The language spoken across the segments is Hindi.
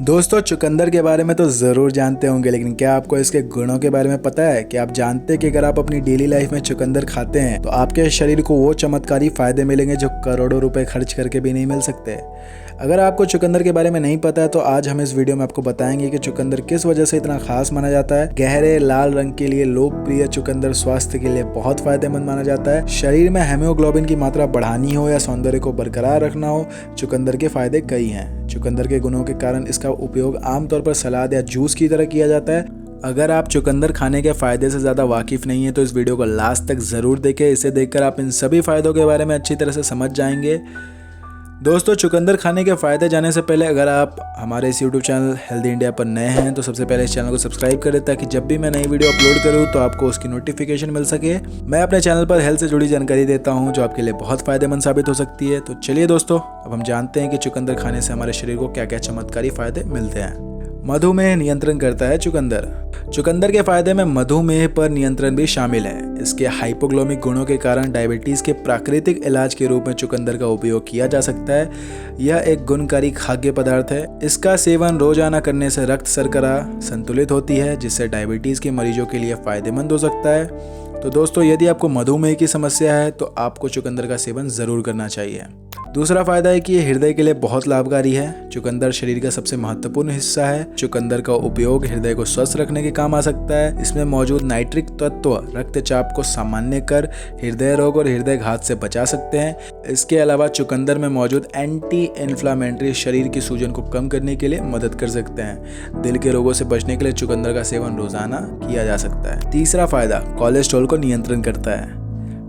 दोस्तों, चुकंदर के बारे में तो ज़रूर जानते होंगे, लेकिन क्या आपको इसके गुणों के बारे में पता है? कि आप जानते हैं कि अगर आप अपनी डेली लाइफ में चुकंदर खाते हैं तो आपके शरीर को वो चमत्कारी फ़ायदे मिलेंगे जो करोड़ों रुपए खर्च करके भी नहीं मिल सकते। अगर आपको चुकंदर के बारे में नहीं पता है तो आज हम इस वीडियो में आपको बताएंगे कि चुकंदर किस वजह से इतना खास माना जाता है। गहरे लाल रंग के लिए लोकप्रिय चुकंदर स्वास्थ्य के लिए बहुत फायदेमंद माना जाता है। शरीर में हीमोग्लोबिन की मात्रा बढ़ानी हो या सौंदर्य को बरकरार रखना हो, चुकंदर के फायदे कई हैं। चुकंदर के गुणों के कारण इसका उपयोग आमतौर पर सलाद या जूस की तरह किया जाता है। अगर आप चुकंदर खाने के फायदे से ज़्यादा वाकिफ़ नहीं है तो इस वीडियो को लास्ट तक ज़रूर देखें। इसे देखकर आप इन सभी फायदों के बारे में अच्छी तरह से समझ जाएंगे। दोस्तों, चुकंदर खाने के फ़ायदे जानने से पहले अगर आप हमारे इस YouTube चैनल हेल्दी इंडिया पर नए हैं तो सबसे पहले इस चैनल को सब्सक्राइब करें ताकि जब भी मैं नई वीडियो अपलोड करूं तो आपको उसकी नोटिफिकेशन मिल सके। मैं अपने चैनल पर हेल्थ से जुड़ी जानकारी देता हूं जो आपके लिए बहुत फ़ायदेमंद साबित हो सकती है। तो चलिए दोस्तों, अब हम जानते हैं कि चुकंदर खाने से हमारे शरीर को क्या क्या चमत्कारी फ़ायदे मिलते हैं। मधुमेह नियंत्रण करता है चुकंदर। चुकंदर के फायदे में मधुमेह पर नियंत्रण भी शामिल है। इसके हाइपोग्लाइकेमिक गुणों के कारण डायबिटीज के प्राकृतिक इलाज के रूप में चुकंदर का उपयोग किया जा सकता है। यह एक गुणकारी खाद्य पदार्थ है। इसका सेवन रोजाना करने से रक्त शर्करा संतुलित होती है, जिससे डायबिटीज के मरीजों के लिए फायदेमंद हो सकता है। तो दोस्तों, यदि आपको मधुमेह की समस्या है तो आपको चुकंदर का सेवन जरूर करना चाहिए। दूसरा फायदा है कि ये हृदय के लिए बहुत लाभकारी है। चुकंदर शरीर का सबसे महत्वपूर्ण हिस्सा है। चुकंदर का उपयोग हृदय को स्वस्थ रखने के काम आ सकता है। इसमें मौजूद नाइट्रिक तत्व रक्तचाप को सामान्य कर हृदय रोग और हृदय घात से बचा सकते हैं। इसके अलावा चुकंदर में मौजूद एंटी इन्फ्लामेटरी शरीर की सूजन को कम करने के लिए मदद कर सकते हैं। दिल के रोगों से बचने के लिए चुकंदर का सेवन रोजाना किया जा सकता है। तीसरा फायदा कोलेस्ट्रॉल को नियंत्रण करता है।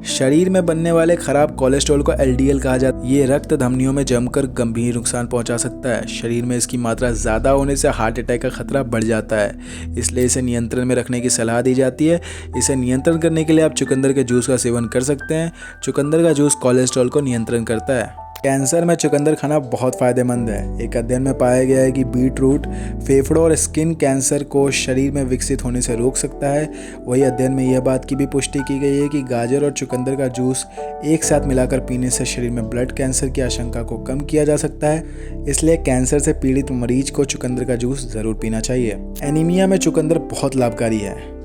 शरीर में बनने वाले खराब कोलेस्ट्रॉल को LDL कहा जाता है। ये रक्त धमनियों में जमकर गंभीर नुकसान पहुंचा सकता है। शरीर में इसकी मात्रा ज़्यादा होने से हार्ट अटैक का खतरा बढ़ जाता है, इसलिए इसे नियंत्रण में रखने की सलाह दी जाती है। इसे नियंत्रण करने के लिए आप चुकंदर के जूस का सेवन कर सकते हैं। चुकंदर का जूस कोलेस्ट्रॉल को नियंत्रण करता है। कैंसर में चुकंदर खाना बहुत फायदेमंद है। एक अध्ययन में पाया गया है कि बीट रूट फेफड़ों और स्किन कैंसर को शरीर में विकसित होने से रोक सकता है। वही अध्ययन में यह बात की भी पुष्टि की गई है कि गाजर और चुकंदर का जूस एक साथ मिलाकर पीने से शरीर में ब्लड कैंसर की आशंका को कम किया जा सकता है। इसलिए कैंसर से पीड़ित मरीज को चुकंदर का जूस जरूर पीना चाहिए। एनीमिया में चुकंदर बहुत लाभकारी है।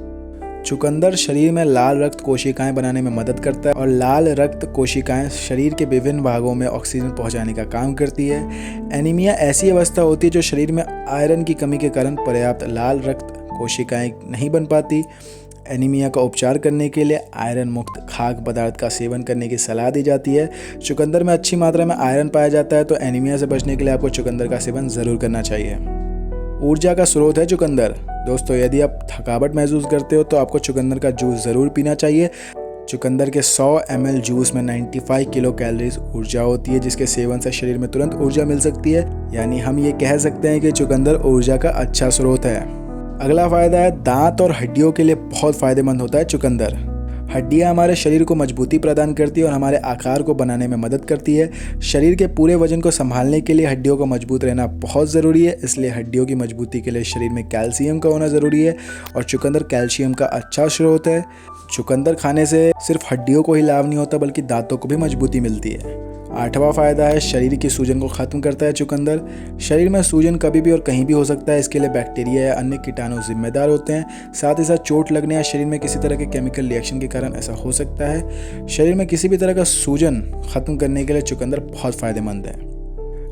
चुकंदर शरीर में लाल रक्त कोशिकाएं बनाने में मदद करता है और लाल रक्त कोशिकाएं शरीर के विभिन्न भागों में ऑक्सीजन पहुंचाने का काम करती है। एनीमिया ऐसी अवस्था होती है जो शरीर में आयरन की कमी के कारण पर्याप्त लाल रक्त कोशिकाएं नहीं बन पाती। एनीमिया का उपचार करने के लिए आयरन मुक्त खाद्य पदार्थ का सेवन करने की सलाह दी जाती है। चुकंदर में अच्छी मात्रा में आयरन पाया जाता है, तो एनीमिया से बचने के लिए आपको चुकंदर का सेवन जरूर करना चाहिए। ऊर्जा का स्रोत है चुकंदर। दोस्तों, यदि आप थकावट महसूस करते हो तो आपको चुकंदर का जूस ज़रूर पीना चाहिए। चुकंदर के 100 ml जूस में 95 किलो कैलोरीज ऊर्जा होती है, जिसके सेवन से शरीर में तुरंत ऊर्जा मिल सकती है। यानी हम ये कह सकते हैं कि चुकंदर ऊर्जा का अच्छा स्रोत है। अगला फायदा है दांत और हड्डियों के लिए बहुत फायदेमंद होता है चुकंदर। हड्डियां हमारे शरीर को मजबूती प्रदान करती है और हमारे आकार को बनाने में मदद करती है। शरीर के पूरे वजन को संभालने के लिए हड्डियों को मजबूत रहना बहुत ज़रूरी है। इसलिए हड्डियों की मजबूती के लिए शरीर में कैल्शियम का होना ज़रूरी है और चुकंदर कैल्शियम का अच्छा स्रोत है। चुकंदर खाने से सिर्फ हड्डियों को ही लाभ नहीं होता बल्कि दांतों को भी मजबूती मिलती है। आठवां फायदा है शरीर की सूजन को खत्म करता है चुकंदर। शरीर में सूजन कभी भी और कहीं भी हो सकता है। इसके लिए बैक्टीरिया या अन्य कीटाणु जिम्मेदार होते हैं। साथ ही साथ चोट लगने या शरीर में किसी तरह के केमिकल रिएक्शन के कारण ऐसा हो सकता है। शरीर में किसी भी तरह का सूजन खत्म करने के लिए चुकंदर बहुत फायदेमंद है।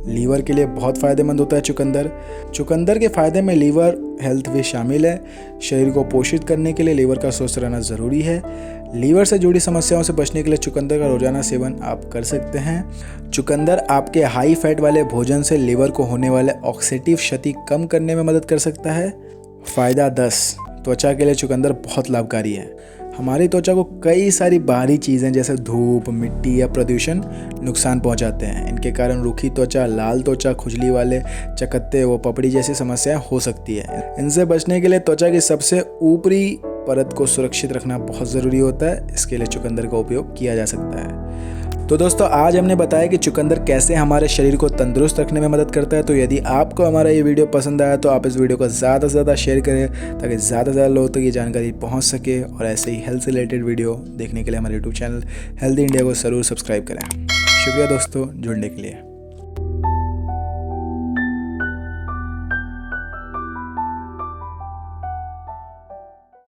लीवर के लिए बहुत फायदेमंद होता है चुकंदर। चुकंदर के फायदे में लीवर हेल्थ भी शामिल है। शरीर को पोषित करने के लिए लीवर का स्वस्थ रहना ज़रूरी है। लीवर से जुड़ी समस्याओं से बचने के लिए चुकंदर का रोजाना सेवन आप कर सकते हैं। चुकंदर आपके हाई फैट वाले भोजन से लीवर को होने वाले ऑक्सीडेटिव क्षति कम करने में मदद कर सकता है। फायदा 10, त्वचा के लिए चुकंदर बहुत लाभकारी है। हमारी त्वचा को कई सारी बाहरी चीज़ें जैसे धूप, मिट्टी या प्रदूषण नुकसान पहुंचाते हैं। इनके कारण रूखी त्वचा, लाल त्वचा, खुजली वाले चकत्ते व पपड़ी जैसी समस्याएं हो सकती है। इनसे बचने के लिए त्वचा की सबसे ऊपरी परत को सुरक्षित रखना बहुत ज़रूरी होता है। इसके लिए चुकंदर का उपयोग किया जा सकता है। तो दोस्तों, आज हमने बताया कि चुकंदर कैसे हमारे शरीर को तंदुरुस्त रखने में मदद करता है। तो यदि आपको हमारा ये वीडियो पसंद आया तो आप इस वीडियो को ज़्यादा से ज़्यादा शेयर करें ताकि ज़्यादा से ज़्यादा लोगों तक ये जानकारी पहुंच सके। और ऐसे ही हेल्थ से रिलेटेड वीडियो देखने के लिए हमारे YouTube चैनल हेल्दी इंडिया को ज़रूर सब्सक्राइब करें। शुक्रिया दोस्तों जुड़ने के लिए।